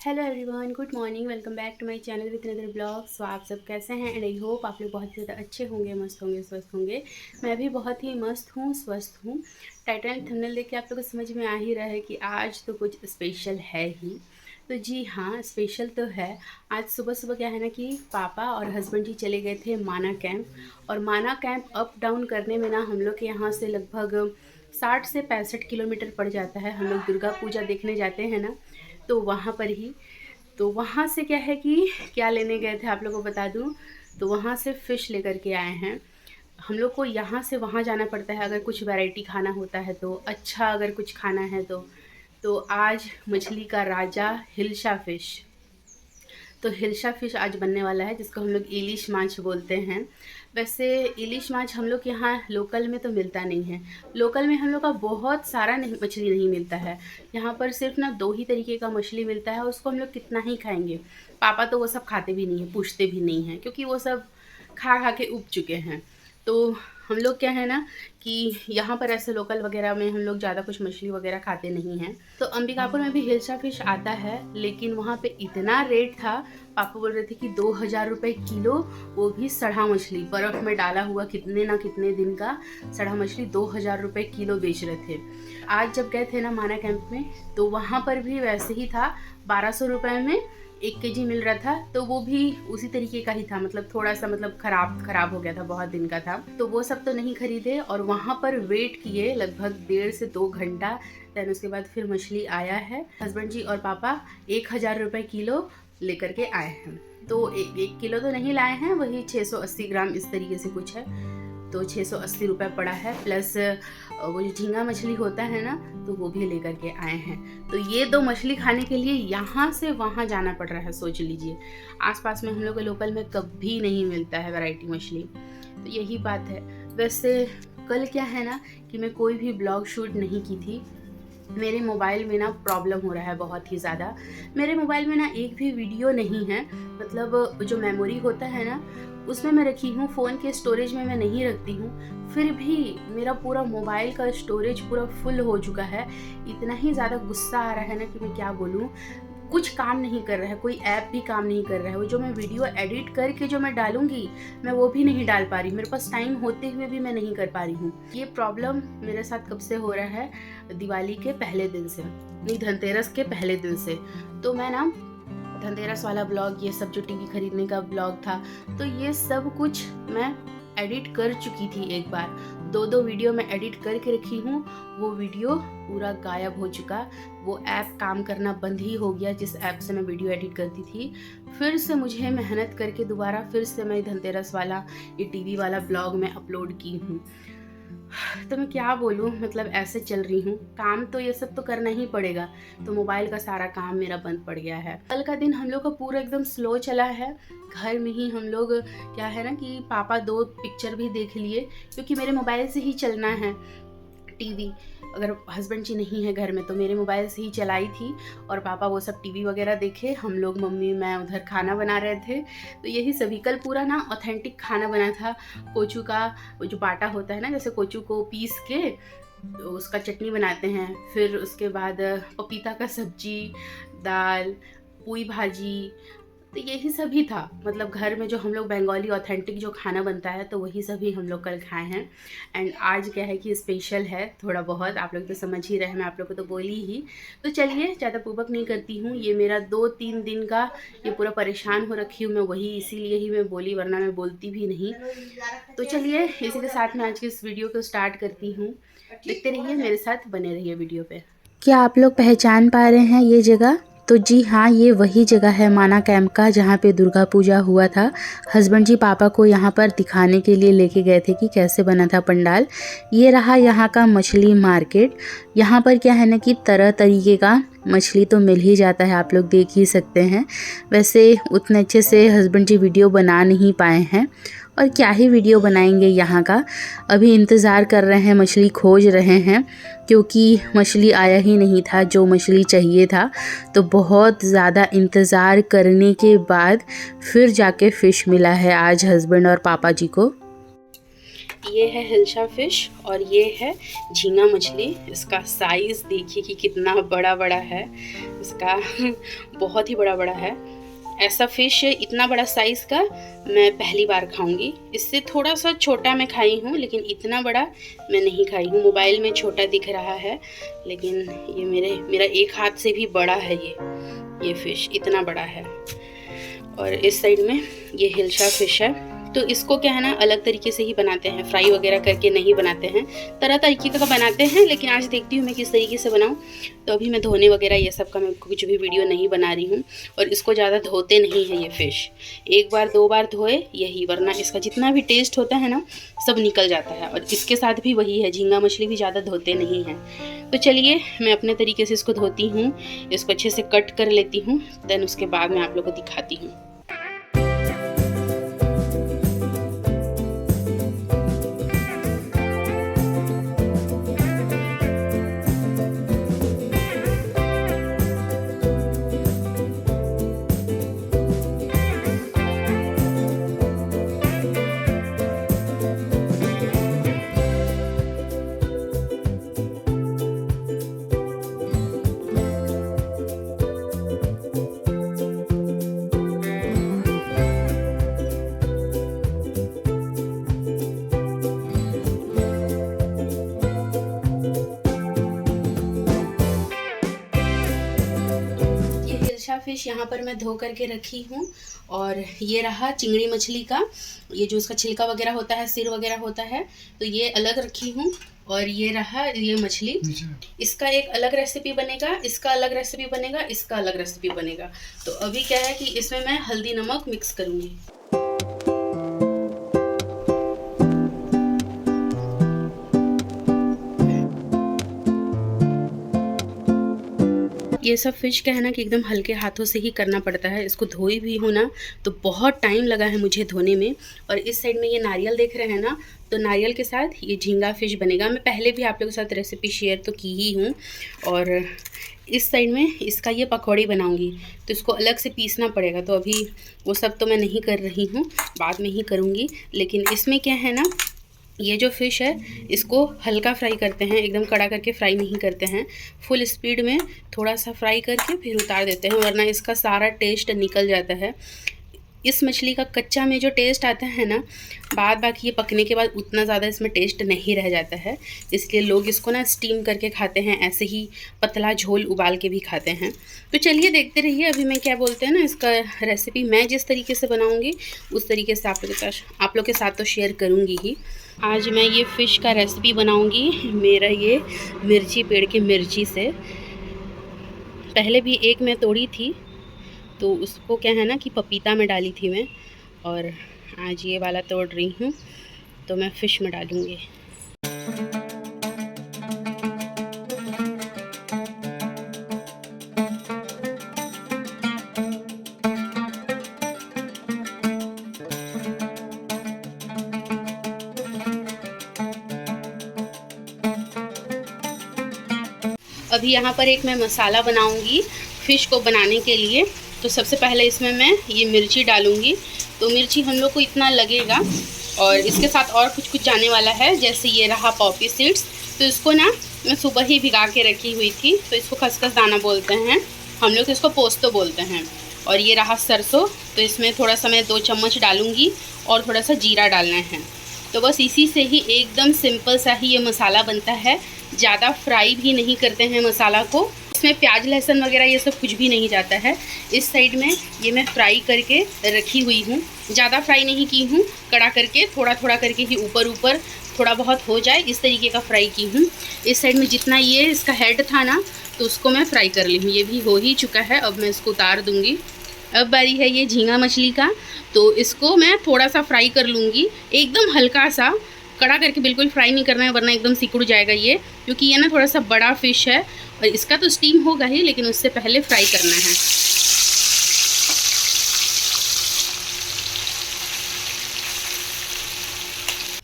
Hello everyone, good morning. Welcome back to my channel with another blog. So आप सब कैसे हैं? And I hope आप लोग बहुत ज़्यादा अच्छे होंगे, मस्त होंगे, स्वस्थ होंगे। मैं भी बहुत ही मस्त हूँ, स्वस्थ हूँ। टाइटल एंड थंबनेल देख के आप लोग को समझ में आ ही रहा है कि आज तो कुछ स्पेशल है ही। तो जी हाँ, स्पेशल तो है। आज सुबह सुबह क्या है ना कि पापा और हस्बैंड जी चले गए थे माना कैंप। और माना कैंप अप डाउन करने में ना हम लोग के यहाँ से लगभग 60 से 65 किलोमीटर पड़ जाता है। हम लोग दुर्गा पूजा देखने जाते हैं ना, तो वहाँ पर ही। तो वहाँ से क्या है कि क्या लेने गए थे आप लोगों को बता दूँ। तो वहाँ से फ़िश लेकर के आए हैं। हम लोग को यहाँ से वहाँ जाना पड़ता है अगर कुछ वैरायटी खाना होता है तो, अच्छा अगर कुछ खाना है तो आज मछली का राजा हिल्सा फ़िश। तो हिल्सा फ़िश आज बनने वाला है, जिसको हम लोग इलिश माछ बोलते हैं। वैसे इलिश माछ हम लोग के यहाँ लोकल में तो मिलता नहीं है। लोकल में हम लोग का बहुत सारा नहीं मछली नहीं मिलता है। यहाँ पर सिर्फ ना 2 ही तरीके का मछली मिलता है, उसको हम लोग कितना ही खाएंगे। पापा तो वो सब खाते भी नहीं है, पूछते भी नहीं हैं, क्योंकि वो सब खा खा के ऊब चुके हैं। तो हम लोग क्या है ना कि यहाँ पर ऐसे लोकल वगैरह में हम लोग ज़्यादा कुछ मछली वगैरह खाते नहीं हैं। तो अंबिकापुर में भी हिल्सा फ़िश आता है, लेकिन वहाँ पे इतना रेट था। पापा बोल रहे थे कि 2000 रुपये किलो, वो भी सड़ा मछली, बर्फ़ में डाला हुआ कितने ना कितने दिन का सड़ा मछली 2000 रुपये किलो बेच रहे थे। आज जब गए थे ना माना कैंप में, तो वहाँ पर भी वैसे ही था। 1200 रुपये में 1 केजी मिल रहा था। तो वो भी उसी तरीके का ही था, मतलब थोड़ा सा मतलब खराब हो गया था, बहुत दिन का था। तो वो सब तो नहीं खरीदे और वहाँ पर वेट किए लगभग 1.5 से 2 घंटा। देन उसके बाद फिर मछली आया है। हस्बैंड जी और पापा 1000 रुपये किलो लेकर के आए हैं। तो 1 किलो तो नहीं लाए हैं, वही 680 ग्राम इस तरीके से कुछ है। तो 680 रुपये पड़ा है, प्लस वो जो झींगा मछली होता है ना, तो वो भी लेकर के आए हैं। तो ये 2 मछली खाने के लिए यहाँ से वहाँ जाना पड़ रहा है, सोच लीजिए। आसपास में हम लोग के लोकल में कभी नहीं मिलता है वैरायटी मछली। तो यही बात है। वैसे कल क्या है ना कि मैं कोई भी ब्लॉग शूट नहीं की थी। मेरे मोबाइल में ना प्रॉब्लम हो रहा है बहुत ही ज़्यादा। मेरे मोबाइल में ना एक भी वीडियो नहीं है, मतलब जो मेमोरी होता है ना उसमें मैं रखी हूँ, फ़ोन के स्टोरेज में मैं नहीं रखती हूँ। फिर भी मेरा पूरा मोबाइल का स्टोरेज पूरा फुल हो चुका है। इतना ही ज़्यादा गुस्सा आ रहा है ना कि मैं क्या बोलूँ। कुछ काम नहीं कर रहा है, कोई ऐप भी काम नहीं कर रहा है। वो जो मैं वीडियो एडिट करके जो मैं डालूंगी, मैं वो भी नहीं डाल पा रही। मेरे पास टाइम होते हुए भी मैं नहीं कर पा रही हूँ। ये प्रॉब्लम मेरे साथ कब से हो रहा है? दिवाली के पहले दिन से, नहीं, धनतेरस के पहले दिन से। तो मैं ना धनतेरस वाला ब्लॉग, ये सब जो टीवी खरीदने का ब्लॉग था, तो ये सब कुछ मैं एडिट कर चुकी थी एक बार। 2 वीडियो मैं एडिट करके रखी हूँ। वो वीडियो पूरा गायब हो चुका। वो ऐप काम करना बंद ही हो गया जिस ऐप से मैं वीडियो एडिट करती थी। फिर से मुझे मेहनत करके दोबारा फिर से मैं धनतेरस वाला ये टीवी वाला ब्लॉग में अपलोड की हूँ। तो मैं क्या बोलूँ, मतलब ऐसे चल रही हूँ। काम तो ये सब तो करना ही पड़ेगा। तो मोबाइल का सारा काम मेरा बंद पड़ गया है। कल का दिन हम लोग का पूरा एकदम स्लो चला है। घर में ही हम लोग क्या है ना कि पापा 2 पिक्चर भी देख लिए, क्योंकि मेरे मोबाइल से ही चलना है टीवी। अगर हस्बैंड जी नहीं है घर में तो मेरे मोबाइल से ही चलाई थी। और पापा वो सब टीवी वगैरह देखे, हम लोग मम्मी मैं उधर खाना बना रहे थे। तो यही सभी कल पूरा ना ऑथेंटिक खाना बना था। कोचू का वो जो बाटा होता है ना, जैसे कोचू को पीस के तो उसका चटनी बनाते हैं। फिर उसके बाद पपीता का सब्जी, दाल, पुई भाजी। तो यही सभी था, मतलब घर में जो हम लोग बंगाली ऑथेंटिक जो खाना बनता है, तो वही सभी हम लोग कल खाए हैं। एंड आज क्या है कि स्पेशल है थोड़ा बहुत, आप लोग तो समझ ही रहे हैं, मैं आप लोग को तो बोली ही। तो चलिए ज़्यादा पूर्वक नहीं करती हूँ। ये मेरा 2-3 दिन का ये पूरा परेशान हो रखी हूँ मैं, वही इसीलिए ही मैं बोली, वरना मैं बोलती भी नहीं। तो चलिए इसी के साथ मैं आज की इस वीडियो को स्टार्ट करती हूँ। देखते रहिए, मेरे साथ बने रहिए वीडियो पे। क्या आप लोग पहचान पा रहे हैं ये जगह? तो जी हाँ, ये वही जगह है माना कैंप का, जहाँ पे दुर्गा पूजा हुआ था। हस्बैंड जी पापा को यहाँ पर दिखाने के लिए लेके गए थे कि कैसे बना था पंडाल। ये रहा यहाँ का मछली मार्केट। यहाँ पर क्या है ना कि तरह तरीके का मछली तो मिल ही जाता है, आप लोग देख ही सकते हैं। वैसे उतने अच्छे से हस्बैंड जी वीडियो बना नहीं पाए हैं, और क्या ही वीडियो बनाएंगे यहाँ का। अभी इंतज़ार कर रहे हैं, मछली खोज रहे हैं, क्योंकि मछली आया ही नहीं था जो मछली चाहिए था। तो बहुत ज़्यादा इंतज़ार करने के बाद फिर जाके फ़िश मिला है आज हस्बैंड और पापा जी को। ये है हिल्सा फ़िश और ये है झींगा मछली। इसका साइज़ देखिए कि कितना बड़ा बड़ा है, इसका बहुत ही बड़ा बड़ा है। ऐसा फ़िश इतना बड़ा साइज़ का मैं पहली बार खाऊंगी। इससे थोड़ा सा छोटा मैं खाई हूँ, लेकिन इतना बड़ा मैं नहीं खाई हूँ। मोबाइल में छोटा दिख रहा है, लेकिन ये मेरा एक हाथ से भी बड़ा है। ये फ़िश इतना बड़ा है। और इस साइड में ये हिल्सा फ़िश है। तो इसको क्या है ना, अलग तरीके से ही बनाते हैं, फ्राई वगैरह करके नहीं बनाते हैं। तरह तरीके का बनाते हैं, लेकिन आज देखती हूँ मैं किस तरीके से बनाऊँ। तो अभी मैं धोने वगैरह ये सब का मैं कुछ भी वीडियो नहीं बना रही हूँ। और इसको ज़्यादा धोते नहीं है ये फ़िश, एक बार दो बार धोए यही, वरना इसका जितना भी टेस्ट होता है ना सब निकल जाता है। और इसके साथ भी वही है, झींगा मछली भी ज़्यादा धोते नहीं हैं। तो चलिए मैं अपने तरीके से इसको धोती हूँ, इसको अच्छे से कट कर लेती हूँ, देन उसके बाद मैं आप लोग को दिखाती हूँ। फ़िश यहाँ पर मैं धो करके रखी हूँ। और ये रहा चिंगड़ी मछली का, ये जो उसका छिलका वगैरह होता है, सिर वगैरह होता है, तो ये अलग रखी हूँ। और ये रहा ये मछली, इसका एक अलग रेसिपी बनेगा, इसका अलग रेसिपी बनेगा, इसका अलग रेसिपी बनेगा। तो अभी क्या है कि इसमें मैं हल्दी नमक मिक्स करूँगी। ये सब फ़िश का है ना कि एकदम हल्के हाथों से ही करना पड़ता है। इसको धोई भी हूँ ना तो बहुत टाइम लगा है मुझे धोने में। और इस साइड में ये नारियल देख रहे हैं ना, तो नारियल के साथ ये झींगा फ़िश बनेगा। मैं पहले भी आप लोगों के साथ रेसिपी शेयर तो की ही हूँ। और इस साइड में इसका ये पकौड़ी बनाऊँगी, तो इसको अलग से पीसना पड़ेगा। तो अभी वो सब तो मैं नहीं कर रही हूँ, बाद में ही करूँगी। लेकिन इसमें क्या है ना, ये जो फ़िश है इसको हल्का फ्राई करते हैं, एकदम कड़ा करके फ्राई नहीं करते हैं। फुल स्पीड में थोड़ा सा फ्राई करके फिर उतार देते हैं, वरना इसका सारा टेस्ट निकल जाता है। इस मछली का कच्चा में जो टेस्ट आता है ना, बाद बाकी ये पकने के बाद उतना ज़्यादा इसमें टेस्ट नहीं रह जाता है। इसलिए लोग इसको ना स्टीम करके खाते हैं, ऐसे ही पतला झोल उबाल के भी खाते हैं। तो चलिए देखते रहिए। अभी मैं क्या बोलते हैं ना, इसका रेसिपी मैं जिस तरीके से बनाऊँगी उस तरीके से आप लोग के साथ तो शेयर करूँगी ही। आज मैं ये फ़िश का रेसिपी बनाऊँगी मेरा ये मिर्ची पेड़ की मिर्ची से। पहले भी एक मैं तोड़ी थी, तो उसको क्या है ना कि पपीता में डाली थी मैं, और आज ये वाला तोड़ रही हूँ तो मैं फ़िश में डालूँगी। अभी यहाँ पर एक मैं मसाला बनाऊँगी फ़िश को बनाने के लिए। तो सबसे पहले इसमें मैं ये मिर्ची डालूँगी। तो मिर्ची हम लोग को इतना लगेगा, और इसके साथ और कुछ जाने वाला है। जैसे ये रहा पॉपी सीड्स, तो इसको ना मैं सुबह ही भिगा के रखी हुई थी, तो इसको खसखस दाना बोलते हैं हम लोग, इसको पोस्तो बोलते हैं। और ये रहा सरसों, तो इसमें थोड़ा सा मैं 2 चम्मच डालूँगी, और थोड़ा सा जीरा डालना है। तो बस इसी से ही एकदम सिंपल सा ही ये मसाला बनता है। ज़्यादा फ्राई भी नहीं करते हैं मसाला को, इसमें प्याज लहसुन वगैरह ये सब कुछ भी नहीं जाता है। इस साइड में ये मैं फ्राई करके रखी हुई हूँ, ज़्यादा फ्राई नहीं की हूँ, कड़ा करके थोड़ा थोड़ा करके ही ऊपर ऊपर थोड़ा बहुत हो जाए इस तरीके का फ्राई की हूँ। इस साइड में जितना ये इसका हेड था ना, तो उसको मैं फ्राई कर ली हूँ। ये भी हो ही चुका है, अब मैं इसको उतार दूँगी। अब बारी है ये झींगा मछली का, तो इसको मैं थोड़ा सा फ्राई कर लूँगी, एकदम हल्का सा, कड़ा करके बिल्कुल फ्राई नहीं करना है, वरना एकदम सिकुड़ जाएगा ये, क्योंकि ये ना थोड़ा सा बड़ा फ़िश है। और इसका तो स्टीम होगा ही, लेकिन उससे पहले फ्राई करना है।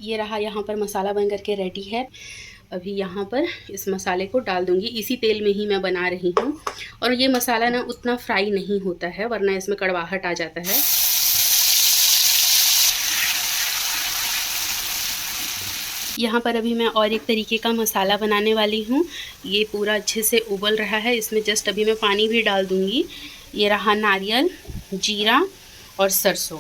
ये रहा यहाँ पर मसाला बन करके रेडी है। अभी यहाँ पर इस मसाले को डाल दूँगी, इसी तेल में ही मैं बना रही हूँ। और ये मसाला ना उतना फ्राई नहीं होता है, वरना इसमें कड़वाहट आ जाता है। यहाँ पर अभी मैं और एक तरीके का मसाला बनाने वाली हूँ। ये पूरा अच्छे से उबल रहा है, इसमें जस्ट अभी मैं पानी भी डाल दूँगी। ये रहा नारियल, जीरा और सरसों,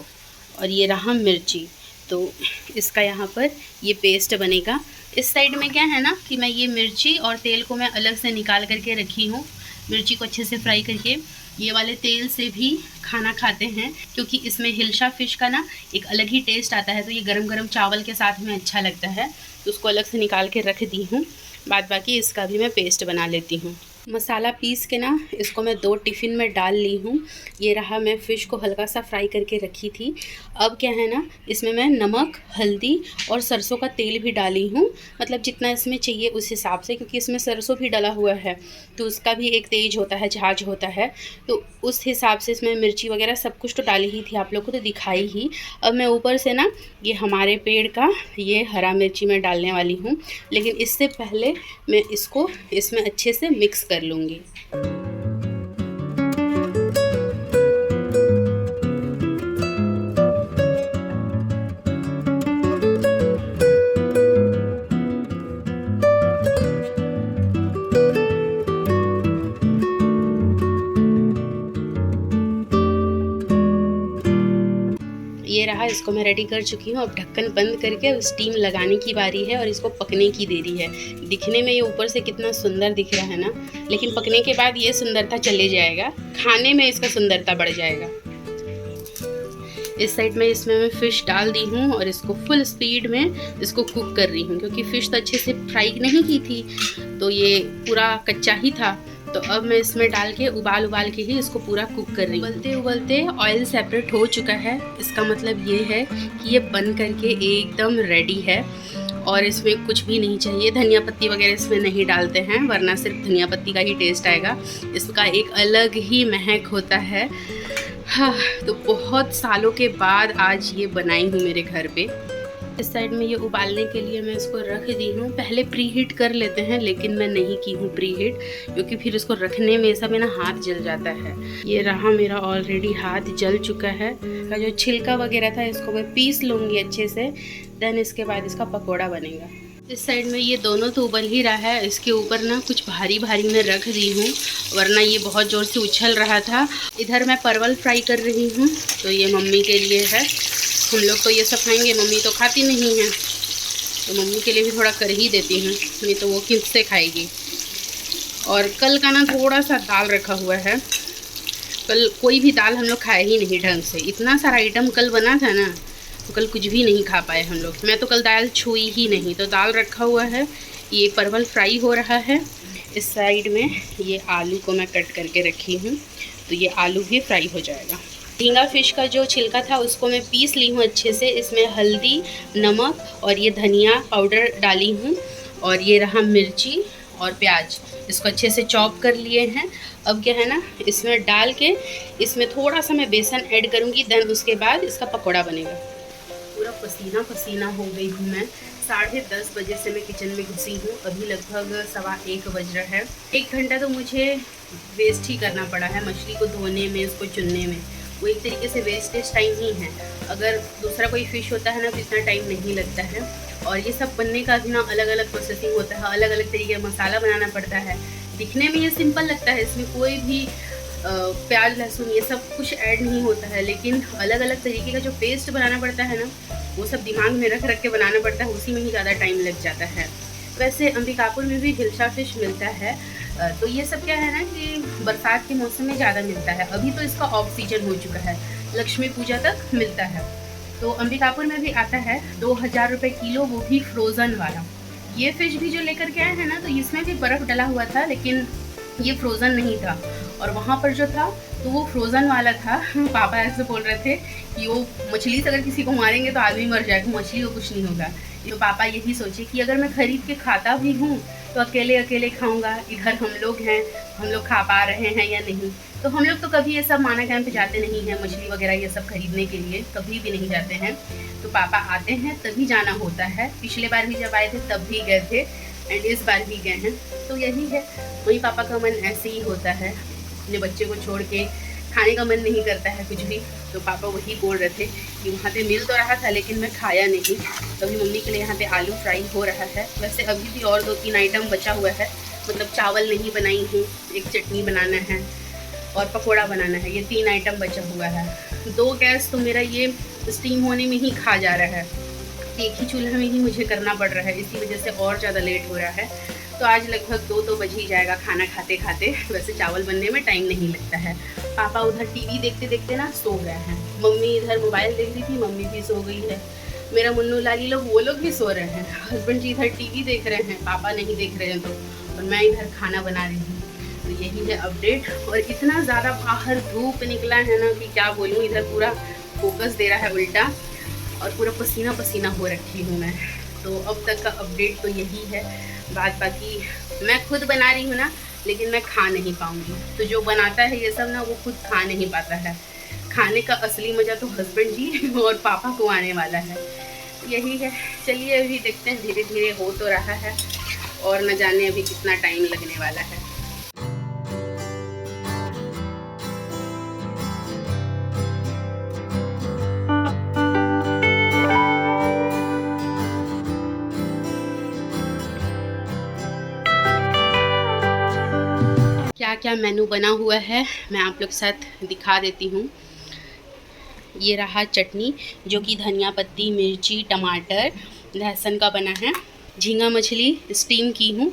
और ये रहा मिर्ची। तो इसका यहाँ पर ये पेस्ट बनेगा। इस साइड में क्या है ना कि मैं ये मिर्ची और तेल को मैं अलग से निकाल करके रखी हूँ। मिर्ची को अच्छे से फ्राई करके ये वाले तेल से भी खाना खाते हैं, क्योंकि इसमें हिल्सा फ़िश का ना एक अलग ही टेस्ट आता है। तो ये गरम गरम चावल के साथ में अच्छा लगता है, तो उसको अलग से निकाल के रख दी हूँ। बाद बाकी इसका भी मैं पेस्ट बना लेती हूँ। मसाला पीस के ना इसको मैं 2 टिफ़िन में डाल ली हूँ। ये रहा, मैं फ़िश को हल्का सा फ्राई करके रखी थी। अब क्या है ना, इसमें मैं नमक, हल्दी और सरसों का तेल भी डाली हूँ, मतलब जितना इसमें चाहिए उस हिसाब से, क्योंकि इसमें सरसों भी डला हुआ है तो उसका भी एक तेज होता है, झाज होता है, तो उस हिसाब से इसमें मिर्ची वगैरह सब कुछ तो डाली ही थी, आप लोग को तो दिखाई ही। अब मैं ऊपर से ना ये हमारे पेड़ का ये हरा मिर्ची मैं डालने वाली हूँ, लेकिन इससे पहले मैं इसको इसमें अच्छे से मिक्स कर लूँगी। ये रहा, इसको मैं रेडी कर चुकी हूँ। अब ढक्कन बंद करके स्टीम लगाने की बारी है और इसको पकने की देरी है। दिखने में ये ऊपर से कितना सुंदर दिख रहा है ना, लेकिन पकने के बाद ये सुंदरता चले जाएगा, खाने में इसका सुंदरता बढ़ जाएगा। इस साइड में इसमें मैं फ़िश डाल दी हूँ और इसको फुल स्पीड में इसको कुक कर रही हूँ, क्योंकि फ़िश तो अच्छे से फ्राई नहीं की थी, तो ये पूरा कच्चा ही था। तो अब मैं इसमें डाल के उबाल के ही इसको पूरा कुक कर रही हूँ। उबलते उबलते ऑयल सेपरेट हो चुका है, इसका मतलब ये है कि ये बन करके एकदम रेडी है और इसमें कुछ भी नहीं चाहिए। धनिया पत्ती वगैरह इसमें नहीं डालते हैं, वरना सिर्फ धनिया पत्ती का ही टेस्ट आएगा। इसका एक अलग ही महक होता है। हाँ, तो बहुत सालों के बाद आज ये बनाई हूँ मेरे घर पे। इस साइड में ये उबालने के लिए मैं इसको रख दी हूँ। पहले प्री हीट कर लेते हैं, लेकिन मैं नहीं की हूँ प्री हीट, क्योंकि फिर इसको रखने में सब मेरा हाथ जल जाता है। ये रहा, मेरा ऑलरेडी हाथ जल चुका है। इसका जो छिलका वगैरह था इसको मैं पीस लूँगी अच्छे से, देन इसके बाद इसका पकौड़ा बनेगा। इस साइड में ये दोनों तो उबल ही रहा है, इसके ऊपर ना कुछ भारी भारी मैं रख दी हूँ, वरना ये बहुत ज़ोर से उछल रहा था। इधर मैं परवल फ्राई कर रही हूँ, तो ये मम्मी के लिए है। हम लोग तो ये सब खाएंगे, मम्मी तो खाती नहीं है, तो मम्मी के लिए भी थोड़ा कर ही देती हूँ, नहीं तो वो किससे खाएगी। और कल का ना थोड़ा सा दाल रखा हुआ है, कल कोई भी दाल हम लोग खाए ही नहीं ढंग से। इतना सारा आइटम कल बना था ना, तो कल कुछ भी नहीं खा पाए हम लोग। मैं तो कल दाल छुई ही नहीं, तो दाल रखा हुआ है। ये परवल फ्राई हो रहा है। इस साइड में ये आलू को मैं कट करके रखी हूँ, तो ये आलू भी फ्राई हो जाएगा। झींगा फ़िश का जो छिलका था उसको मैं पीस ली हूँ अच्छे से। इसमें हल्दी, नमक और ये धनिया पाउडर डाली हूँ, और ये रहा मिर्ची और प्याज, इसको अच्छे से चॉप कर लिए हैं। अब क्या है ना, इसमें डाल के इसमें थोड़ा सा मैं बेसन ऐड करूँगी, देन उसके बाद इसका पकौड़ा बनेगा। पूरा पसीना पसीना हो गई हूँ मैं। 10:30 बजे से मैं किचन में घुसी हूँ, अभी लगभग 1:15 बज रहा है। 1 घंटा तो मुझे वेस्ट ही करना पड़ा है मछली को धोने में, उसको चुनने में। वो एक तरीके से वेस्टेज टाइम ही है। अगर दूसरा कोई फ़िश होता है ना तो इतना टाइम नहीं लगता है। और ये सब बनने का भी ना अलग अलग प्रोसेसिंग होता है, अलग अलग तरीके का मसाला बनाना पड़ता है। दिखने में ये सिंपल लगता है, इसमें कोई भी प्याज लहसुन ये सब कुछ ऐड नहीं होता है, लेकिन अलग अलग तरीके का जो पेस्ट बनाना पड़ता है ना, वो सब दिमाग में रख के बनाना पड़ता है, उसी में ही ज़्यादा टाइम लग जाता है। वैसे अंबिकापुर में भी हिल्सा फ़िश मिलता है, तो ये सब क्या है ना कि बरसात के मौसम में ज़्यादा मिलता है। अभी तो इसका ऑफ सीजन हो चुका है, लक्ष्मी पूजा तक मिलता है। तो अंबिकापुर में भी आता है 2000 रुपये किलो, वो भी फ्रोज़न वाला। ये फ़िश भी जो लेकर के आए हैं ना, तो इसमें भी बर्फ़ डला हुआ था, लेकिन ये फ्रोज़न नहीं था। और वहाँ पर जो था तो वो फ्रोज़न वाला था। पापा ऐसे बोल रहे थे कि वो मछली से अगर किसी को मारेंगे तो आदमी मर जाएगा, मछली को कुछ नहीं होगा। तो पापा यही सोचे कि अगर मैं ख़रीद के खाता भी हूँ तो अकेले अकेले खाऊंगा, इधर हम लोग हैं, हम लोग खा पा रहे हैं या नहीं। तो हम लोग तो कभी ये सब माना कैंप पे जाते नहीं हैं, मछली वगैरह ये सब खरीदने के लिए कभी भी नहीं जाते हैं। तो पापा आते हैं तभी जाना होता है। पिछले बार भी जब आए थे तब भी गए थे, एंड इस बार भी गए हैं। तो यही है, वही पापा का मन ऐसे ही होता है, अपने बच्चे को छोड़ के खाने का मन नहीं करता है कुछ भी। तो पापा वही बोल रहे थे कि वहाँ पे मिल तो रहा था लेकिन मैं खाया नहीं। तो अभी मम्मी के लिए यहाँ पे आलू फ्राई हो रहा है। वैसे अभी भी और 2-3 आइटम बचा हुआ है, मतलब चावल नहीं बनाई हूँ, एक चटनी बनाना है और पकोड़ा बनाना है, ये 3 आइटम बचा हुआ है। 2 गैस तो मेरा ये स्टीम होने में ही खा जा रहा है, एक ही चूल्हा में ही मुझे करना पड़ रहा है, इसी वजह से और ज़्यादा लेट हो रहा है। तो आज लगभग 2 तो बज ही जाएगा खाना खाते खाते। वैसे चावल बनने में टाइम नहीं लगता है। पापा उधर टीवी देखते देखते ना सो गए हैं, मम्मी इधर मोबाइल देख रही थी, मम्मी भी सो गई है, मेरा मुन्नू लाली लोग वो लोग भी सो रहे हैं, हस्बैंड जी इधर टीवी देख रहे हैं, पापा नहीं देख रहे हैं तो, और मैं इधर खाना बना रही हूँ। तो यही है अपडेट। और इतना ज़्यादा बाहर धूप निकला है ना कि क्या बोलूँ, इधर पूरा फोकस दे रहा है उल्टा और पूरा पसीना पसीना हो रखी हूँ मैं। तो अब तक का अपडेट तो यही है। बात बाकी मैं खुद बना रही हूँ ना, लेकिन मैं खा नहीं पाऊँगी। तो जो बनाता है ये सब ना, वो खुद खा नहीं पाता है। खाने का असली मज़ा तो हस्बैंड जी और पापा को आने वाला है। यही है, चलिए अभी देखते हैं, धीरे धीरे हो तो रहा है और न जाने अभी कितना टाइम लगने वाला है। क्या क्या मेनू बना हुआ है मैं आप लोग के साथ दिखा देती हूँ। ये रहा चटनी, जो कि धनिया पत्ती, मिर्ची, टमाटर, लहसुन का बना है। झींगा मछली स्टीम की हूँ।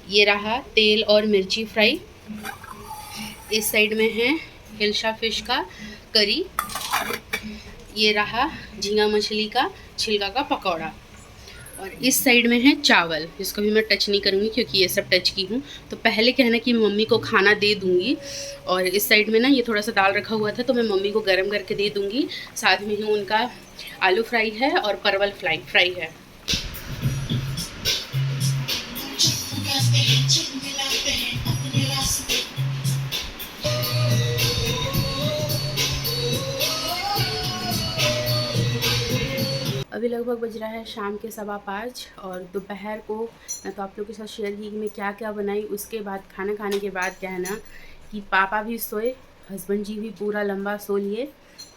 ये रहा तेल और मिर्ची फ्राई। इस साइड में है हिल्सा फिश का करी। ये रहा झींगा मछली का छिलका का पकौड़ा। और इस साइड में है चावल, जिसको भी मैं टच नहीं करूँगी क्योंकि ये सब टच की हूँ। तो पहले क्या है ना कि मैं मम्मी को खाना दे दूँगी। और इस साइड में ना ये थोड़ा सा दाल रखा हुआ था तो मैं मम्मी को गर्म करके दे दूँगी। साथ में ही उनका आलू फ्राई है और परवल फ्राई है। अभी लगभग बज रहा है शाम के 5:15 और दोपहर को मैं तो आप लोगों के साथ शेयर की कि मैं क्या क्या बनाई। उसके बाद खाना खाने के बाद क्या है ना कि पापा भी सोए, हस्बैंड जी भी पूरा लंबा सो लिए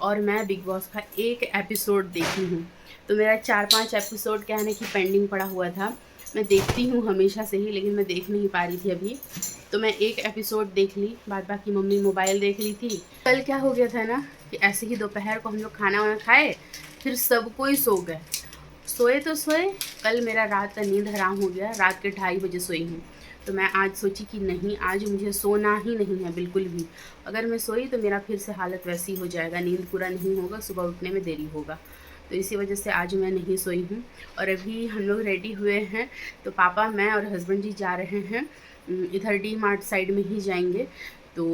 और मैं बिग बॉस का एक एपिसोड देखी हूँ। तो मेरा 4-5 एपिसोड क्या है ना कि पेंडिंग पड़ा हुआ था। मैं देखती हूँ हमेशा से ही, लेकिन मैं देख नहीं पा रही थी अभी। तो मैं एक एपिसोड देख ली, बाद बाकी मम्मी मोबाइल देख ली थी। कल क्या हो गया था ना कि ऐसे ही दोपहर को हम लोग खाना वाना खाए, फिर सब कोई सो गए। सोए तो सोए, कल मेरा रात का नींद हराम हो गया। रात के 2:30 बजे सोई हूँ। तो मैं आज सोची कि नहीं, आज मुझे सोना ही नहीं है बिल्कुल भी। अगर मैं सोई तो मेरा फिर से हालत वैसी हो जाएगा, नींद पूरा नहीं होगा, सुबह उठने में देरी होगा। तो इसी वजह से आज मैं नहीं सोई हूँ। और अभी हम लोग रेडी हुए हैं, तो पापा, मैं और हस्बैंड जी जा रहे हैं इधर डी मार्ट साइड में ही जाएंगे। तो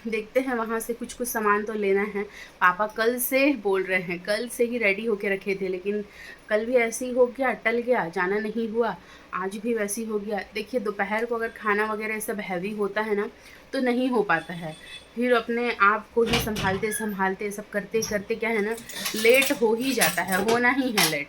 देखते हैं, वहाँ से कुछ सामान तो लेना है। पापा कल से बोल रहे हैं, कल से ही रेडी होके रखे थे, लेकिन कल भी ऐसे ही हो गया, टल गया, जाना नहीं हुआ। आज भी वैसे ही हो गया। देखिए दोपहर को अगर खाना वगैरह सब हैवी होता है ना तो नहीं हो पाता है। फिर अपने आप को ही संभालते संभालते सब करते करते क्या है ना लेट हो ही जाता है, होना ही है लेट।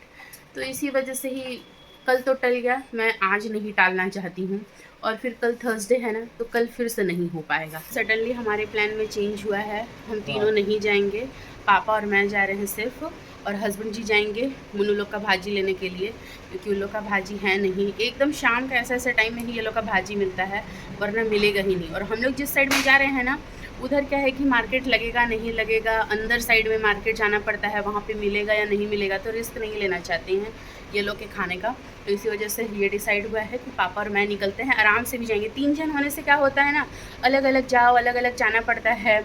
तो इसी वजह से ही कल तो टल गया, मैं आज नहीं टालना चाहती हूँ। और फिर कल थर्सडे है ना, तो कल फिर से नहीं हो पाएगा। सडनली हमारे प्लान में चेंज हुआ है, हम तीनों नहीं जाएंगे। पापा और मैं जा रहे हैं सिर्फ, और हस्बैंड जी जाएंगे मुन्नू लोग का भाजी लेने के लिए, क्योंकि उन लोग का भाजी है नहीं। एकदम शाम का ऐसे टाइम में ही ये लोग का भाजी मिलता है, वरना मिलेगा ही नहीं। और हम लोग जिस साइड में जा रहे हैं ना, उधर क्या है कि मार्केट लगेगा नहीं लगेगा, अंदर साइड में मार्केट जाना पड़ता है, वहाँ पे मिलेगा या नहीं मिलेगा, तो रिस्क नहीं लेना चाहते हैं ये लोग के खाने का। तो इसी वजह से ये डिसाइड हुआ है कि पापा और मैं निकलते हैं, आराम से भी जाएंगे। 3 जन होने से क्या होता है ना, अलग अलग जाओ, अलग अलग जाना पड़ता है।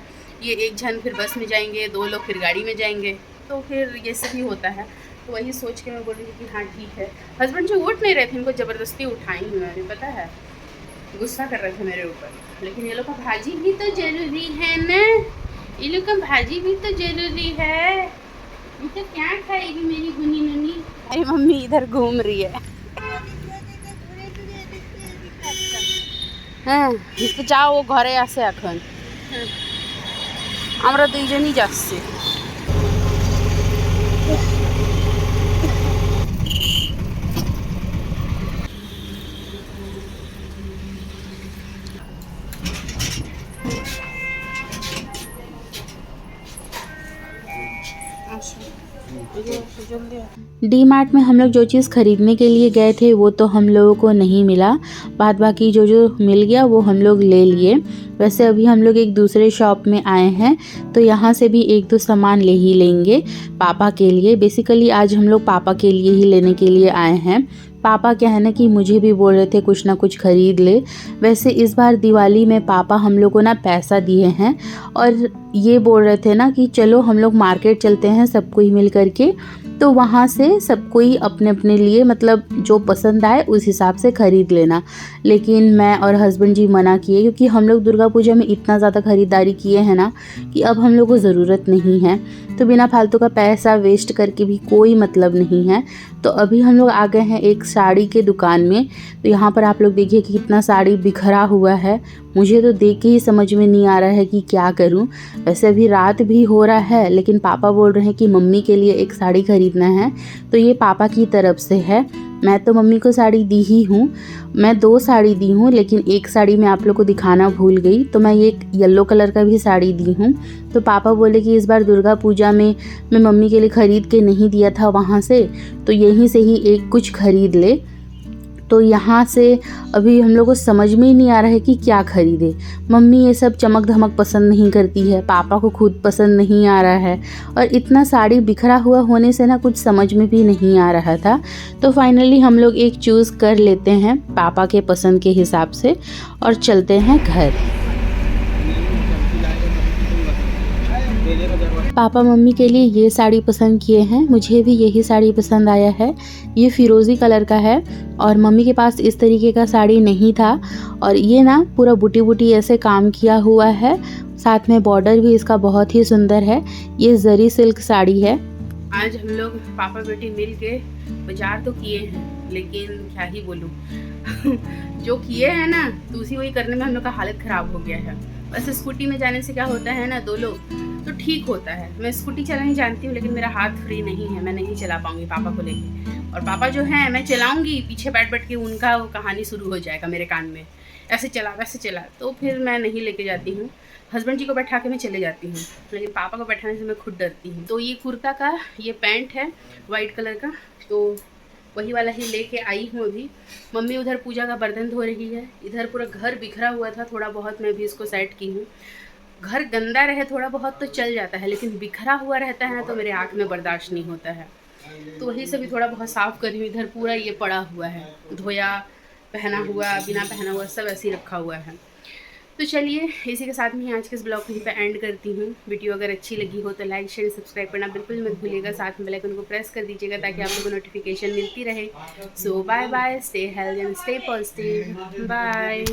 ये 1 जन फिर बस में जाएंगे, 2 लोग फिर गाड़ी में जाएंगे, तो फिर ये सब ही होता है। तो वही सोच के मैं बोल रही थी कि हाँ ठीक है। हस्बैंड जो उठ नहीं रहे थे, इनको ज़बरदस्ती उठाई हूँ मैंने, पता है, गुस्सा कर रहे थे मेरे ऊपर। लेकिन ये लोग का भाजी भी तो ज़रूरी है ना, ये लोग का भाजी भी तो ज़रूरी है। ये तो क्या खाएगी मेरी गुनी ननी। अरे मम्मी इधर घूम रही है। हाँ तो जाओ घरे आसे এখন আমরা দুইজনই যাচ্ছি। डी मार्ट में हम लोग जो चीज़ ख़रीदने के लिए गए थे वो तो हम लोगों को नहीं मिला, बाद बाकी जो जो मिल गया वो हम लोग ले लिए। वैसे अभी हम लोग एक दूसरे शॉप में आए हैं तो यहाँ से भी एक दो सामान ले ही लेंगे पापा के लिए। बेसिकली आज हम लोग पापा के लिए ही लेने के लिए आए हैं। पापा क्या है ना कि मुझे भी बोल रहे थे कुछ ना कुछ ख़रीद ले। वैसे इस बार दिवाली में पापा हम लोग को ना पैसा दिए हैं और ये बोल रहे थे ना कि चलो हम लोग मार्केट चलते हैं सब कोई मिल करके, तो वहाँ से सब कोई अपने अपने लिए मतलब जो पसंद आए उस हिसाब से ख़रीद लेना। लेकिन मैं और हस्बैंड जी मना किए क्योंकि हम लोग दुर्गा पूजा में इतना ज़्यादा ख़रीदारी किए हैं ना कि अब हम लोग को ज़रूरत नहीं है, तो बिना फालतू का पैसा वेस्ट करके भी कोई मतलब नहीं है। तो अभी हम लोग आ गए हैं एक साड़ी के दुकान में। तो यहाँ पर आप लोग देखिए कि कितना साड़ी बिखरा हुआ है। मुझे तो देख के ही समझ में नहीं आ रहा है कि क्या करूं। वैसे अभी रात भी हो रहा है लेकिन पापा बोल रहे हैं कि मम्मी के लिए एक साड़ी खरीदना है, तो ये पापा की तरफ से है। मैं तो मम्मी को साड़ी दी ही हूँ, मैं 2 साड़ी दी हूँ, लेकिन एक साड़ी मैं आप लोग को दिखाना भूल गई, तो मैं ये येलो कलर का भी साड़ी दी हूँ। तो पापा बोले कि इस बार दुर्गा पूजा में मैं मम्मी के लिए ख़रीद के नहीं दिया था वहाँ से, तो यहीं से ही एक कुछ ख़रीद ले। तो यहाँ से अभी हम लोग को समझ में ही नहीं आ रहा है कि क्या ख़रीदे। मम्मी ये सब चमक धमक पसंद नहीं करती है, पापा को खुद पसंद नहीं आ रहा है, और इतना साड़ी बिखरा हुआ होने से ना कुछ समझ में भी नहीं आ रहा था। तो फाइनली हम लोग एक चूज़ कर लेते हैं पापा के पसंद के हिसाब से और चलते हैं घर। पापा मम्मी के लिए ये साड़ी पसंद किए हैं, मुझे भी यही साड़ी पसंद आया है। ये फ़िरोज़ी कलर का है और मम्मी के पास इस तरीके का साड़ी नहीं था, और ये ना पूरा बूटी बूटी ऐसे काम किया हुआ है, साथ में बॉर्डर भी इसका बहुत ही सुंदर है। ये जरी सिल्क साड़ी है। आज हम लोग पापा बेटी मिल के बाजार तो किए हैं, लेकिन क्या ही बोलूँ जो किए हैं ना तो उसी वही करने में हम लोग का हालत ख़राब हो गया है। बस स्कूटी में जाने से क्या होता है ना, 2 लोग तो ठीक होता है। मैं स्कूटी चलानी जानती हूँ लेकिन मेरा हाथ फ्री नहीं है, मैं नहीं चला पाऊँगी पापा को लेके। और पापा जो हैं मैं चलाऊँगी, पीछे बैठ बैठ के उनका वो कहानी शुरू हो जाएगा मेरे कान में, ऐसे चला वैसे चला, तो फिर मैं नहीं लेके जाती हूँ। हस्बैंड जी को बैठा के मैं चले जाती हूँ, लेकिन पापा को बैठाने से मैं खुद डरती हूँ। तो ये कुर्ता का ये पैंट है वाइट कलर का, तो वही वाला ही लेके आई हूँ अभी। मम्मी उधर पूजा का बर्तन धो रही है, इधर पूरा घर बिखरा हुआ था, थोड़ा बहुत मैं भी इसको सेट की हूँ। घर गंदा रहे थोड़ा बहुत तो चल जाता है, लेकिन बिखरा हुआ रहता है ना तो मेरे आँख में बर्दाश्त नहीं होता है। तो वही से भी थोड़ा बहुत साफ़ करी हूँ। इधर पूरा ये पड़ा हुआ है, धोया पहना हुआ बिना पहना हुआ सब ऐसे ही रखा हुआ है। तो चलिए इसी के साथ में आज के इस ब्लॉग को यहीं पे एंड करती हूँ। वीडियो अगर अच्छी लगी हो तो लाइक शेयर सब्सक्राइब करना बिल्कुल मत भूलिएगा, साथ में बेल आइकन को प्रेस कर दीजिएगा ताकि आप लोगों को नोटिफिकेशन मिलती रहे। So bye bye, stay healthy and stay positive, bye.